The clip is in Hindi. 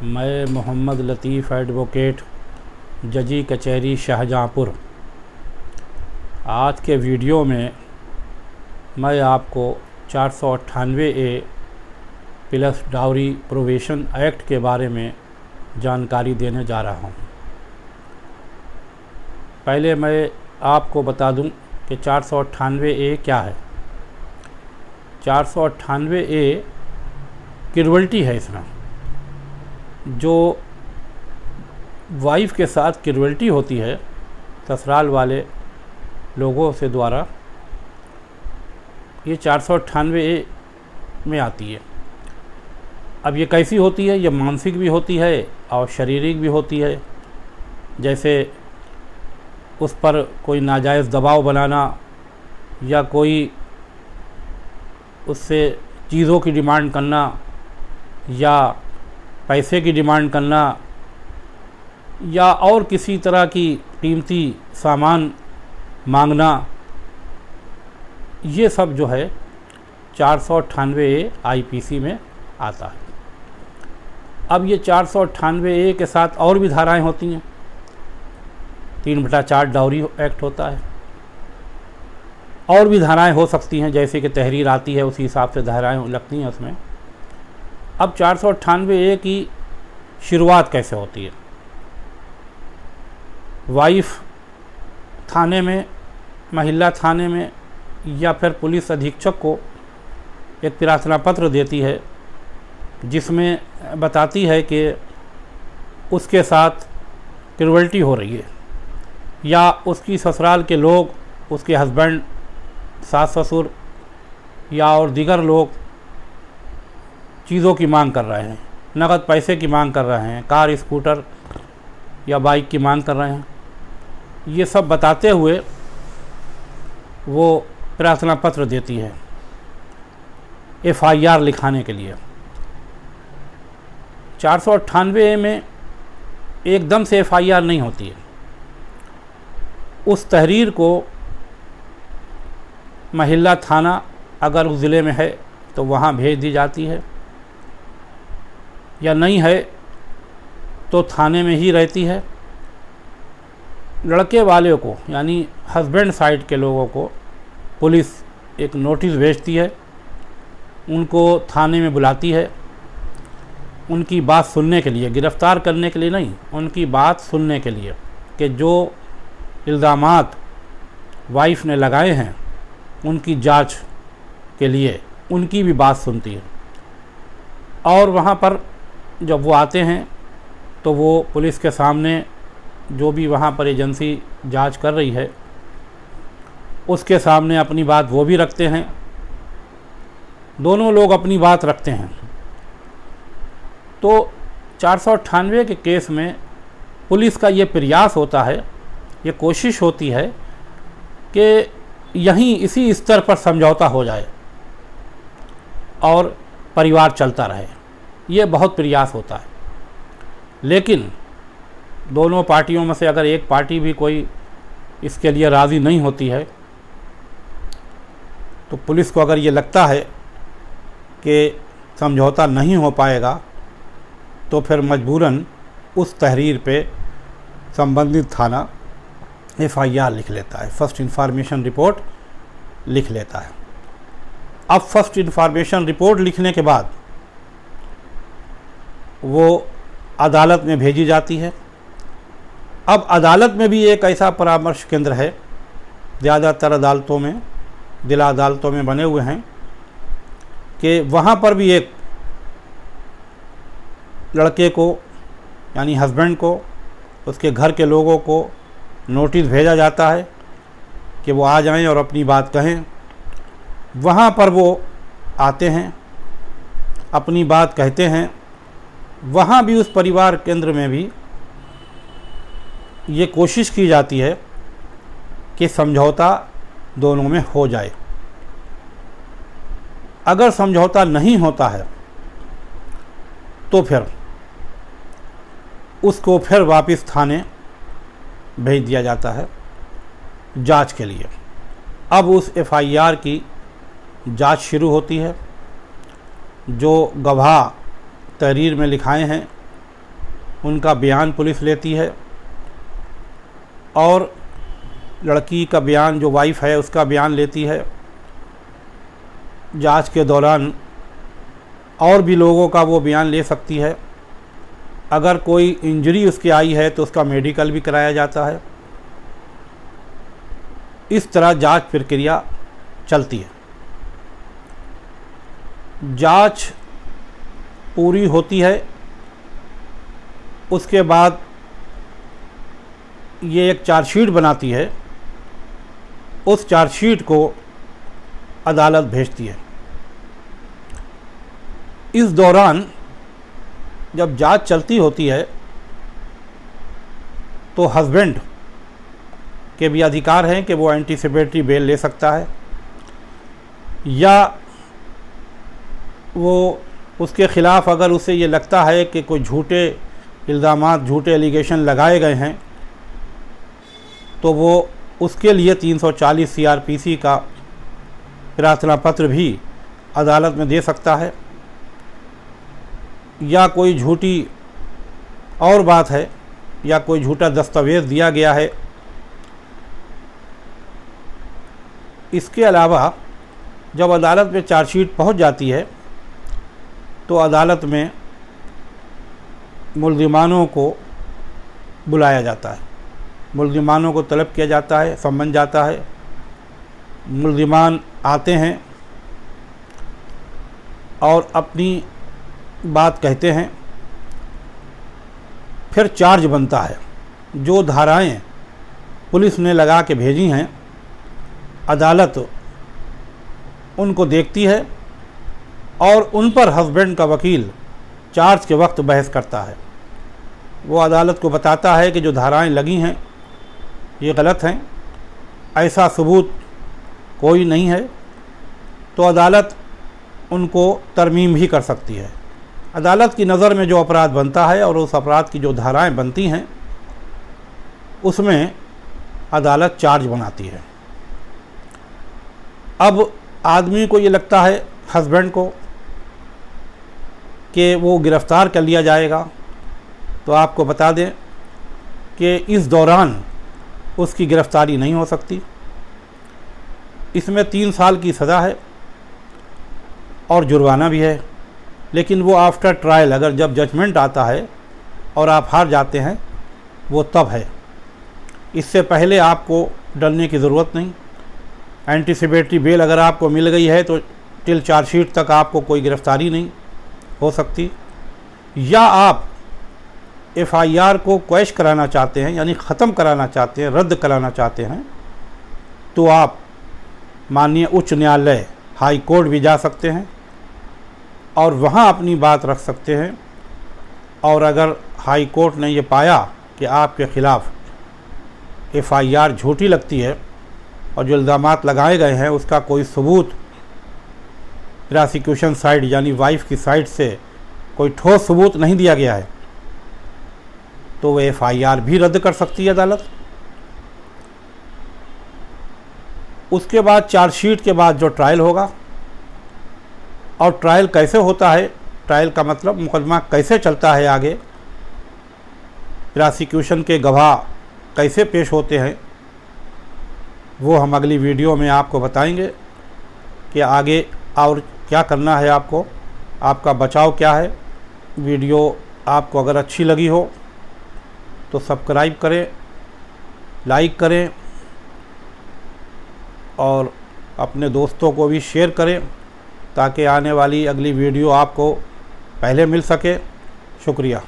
मैं मोहम्मद लतीफ़ एडवोकेट जजी कचहरी शाहजहाँपुर। आज के वीडियो में मैं आपको 498A plus dowry provision act के बारे में जानकारी देने जा रहा हूँ। पहले मैं आपको बता दूं कि 498A क्या है। 498A क्रिवल्टी है। इसमें जो वाइफ के साथ क्रिवल्टी होती है ससुराल वाले लोगों से द्वारा, ये 498A में आती है। अब ये कैसी होती है? ये मानसिक भी होती है और शारीरिक भी होती है। जैसे उस पर कोई नाजायज़ दबाव बनाना या कोई उससे चीज़ों की डिमांड करना या पैसे की डिमांड करना या और किसी तरह की कीमती सामान मांगना, ये सब जो है 498A IPC में आता है। अब ये 498A के साथ और भी धाराएं होती हैं। 3/4 डाउरी एक्ट होता है। और भी धाराएं हो सकती हैं, जैसे कि तहरीर आती है उसी हिसाब से धाराएं लगती हैं उसमें। अब 498A की शुरुआत कैसे होती है? वाइफ थाने में, महिला थाने में या फिर पुलिस अधीक्षक को एक प्रार्थना पत्र देती है, जिसमें बताती है कि उसके साथ क्रिवल्टी हो रही है या उसकी ससुराल के लोग, उसके हस्बैंड, सास ससुर या और दीगर लोग चीज़ों की मांग कर रहे हैं, नगद पैसे की मांग कर रहे हैं, कार, स्कूटर या बाइक की मांग कर रहे हैं। ये सब बताते हुए वो प्रार्थना पत्र देती है FIR लिखाने के लिए। 498A में एकदम से FIR नहीं होती है। उस तहरीर को महिला थाना अगर उस ज़िले में है तो वहाँ भेज दी जाती है, या नहीं है तो थाने में ही रहती है। लड़के वाले को यानी हस्बैंड साइड के लोगों को पुलिस एक नोटिस भेजती है, उनको थाने में बुलाती है उनकी बात सुनने के लिए, गिरफ़्तार करने के लिए नहीं, उनकी बात सुनने के लिए कि जो इल्ज़ामात वाइफ ने लगाए हैं उनकी जांच के लिए उनकी भी बात सुनती है। और वहाँ पर जब वो आते हैं तो वो पुलिस के सामने जो भी वहाँ पर एजेंसी जांच कर रही है उसके सामने अपनी बात वो भी रखते हैं। दोनों लोग अपनी बात रखते हैं। तो 498 के केस में पुलिस का ये प्रयास होता है, ये कोशिश होती है कि यहीं इसी स्तर पर समझौता हो जाए और परिवार चलता रहे। ये बहुत प्रयास होता है। लेकिन दोनों पार्टियों में से अगर एक पार्टी भी कोई इसके लिए राज़ी नहीं होती है तो पुलिस को अगर ये लगता है कि समझौता नहीं हो पाएगा तो फिर मजबूरन उस तहरीर पे संबंधित थाना FIR लिख लेता है, फर्स्ट इन्फॉर्मेशन रिपोर्ट लिख लेता है। अब फर्स्ट इन्फॉर्मेशन रिपोर्ट लिखने के बाद वो अदालत में भेजी जाती है। अब अदालत में भी एक ऐसा परामर्श केंद्र है, ज़्यादातर अदालतों में, जिला अदालतों में बने हुए हैं, कि वहाँ पर भी एक लड़के को यानी हस्बैंड को, उसके घर के लोगों को नोटिस भेजा जाता है कि वो आ जाएं और अपनी बात कहें। वहाँ पर वो आते हैं, अपनी बात कहते हैं। वहाँ भी उस परिवार केंद्र में भी ये कोशिश की जाती है कि समझौता दोनों में हो जाए। अगर समझौता नहीं होता है तो फिर उसको फिर वापस थाने भेज दिया जाता है जांच के लिए। अब उस FIR की जांच शुरू होती है। जो गवाह तहरीर में लिखाए हैं उनका बयान पुलिस लेती है और लड़की का बयान, जो वाइफ है उसका बयान लेती है। जांच के दौरान और भी लोगों का वो बयान ले सकती है। अगर कोई इंजरी उसकी आई है तो उसका मेडिकल भी कराया जाता है। इस तरह जांच प्रक्रिया चलती है। जांच पूरी होती है, उसके बाद ये एक चार्जशीट बनाती है, उस चार्जशीट को अदालत भेजती है। इस दौरान जब जांच चलती होती है तो हस्बैंड के भी अधिकार हैं कि वो एंटीसिपेटरी बेल ले सकता है, या वो उसके ख़िलाफ़ अगर उसे ये लगता है कि कोई झूठे इल्ज़ामात, झूठे एलिगेशन लगाए गए हैं, तो वो उसके लिए 340 CRPC का प्रार्थना पत्र भी अदालत में दे सकता है। या कोई झूठी और बात है या कोई झूठा दस्तावेज़ दिया गया है। इसके अलावा जब अदालत में चार्जशीट पहुंच जाती है तो अदालत में मुल्ज़िमानों को बुलाया जाता है, मुल्ज़िमानों को तलब किया जाता है, सम्मन जाता है। मुल्ज़िमान आते हैं और अपनी बात कहते हैं, फिर चार्ज बनता है। जो धाराएं पुलिस ने लगा के भेजी हैं, अदालत उनको देखती है और उन पर हस्बैंड का वकील चार्ज के वक्त बहस करता है। वो अदालत को बताता है कि जो धाराएं लगी हैं ये गलत हैं, ऐसा सबूत कोई नहीं है, तो अदालत उनको तरमीम भी कर सकती है। अदालत की नज़र में जो अपराध बनता है और उस अपराध की जो धाराएं बनती हैं उसमें अदालत चार्ज बनाती है। अब आदमी को ये लगता है, हस्बैंड को, कि वो गिरफ़्तार कर लिया जाएगा, तो आपको बता दें कि इस दौरान उसकी गिरफ़्तारी नहीं हो सकती। इसमें 3 साल की सज़ा है और जुर्माना भी है, लेकिन वो आफ्टर ट्रायल, अगर जब जजमेंट आता है और आप हार जाते हैं, वो तब है। इससे पहले आपको डरने की ज़रूरत नहीं। एंटीसिपेटरी बेल अगर आपको मिल गई है तो टिल चार्जशीट तक आपको कोई गिरफ़्तारी नहीं हो सकती। या आप FIR को क्वैश कराना चाहते हैं, यानी ख़त्म कराना चाहते हैं, रद्द कराना चाहते हैं, तो आप माननीय उच्च न्यायालय, हाई कोर्ट भी जा सकते हैं और वहाँ अपनी बात रख सकते हैं। और अगर हाई कोर्ट ने ये पाया कि आपके ख़िलाफ़ FIR झूठी लगती है और जो इल्ज़ामात लगाए गए हैं उसका कोई सबूत प्रोसिक्यूशन साइड यानी वाइफ की साइड से कोई ठोस सबूत नहीं दिया गया है, तो वो FIR भी रद्द कर सकती है अदालत। उसके बाद चार्जशीट के बाद जो ट्रायल होगा, और ट्रायल कैसे होता है, ट्रायल का मतलब मुकदमा कैसे चलता है आगे, प्रोसिक्यूशन के गवाह कैसे पेश होते हैं, वो हम अगली वीडियो में आपको बताएंगे कि आगे और क्या करना है आपको, आपका बचाव क्या है। वीडियो आपको अगर अच्छी लगी हो तो सब्सक्राइब करें, लाइक करें और अपने दोस्तों को भी शेयर करें ताकि आने वाली अगली वीडियो आपको पहले मिल सके। शुक्रिया।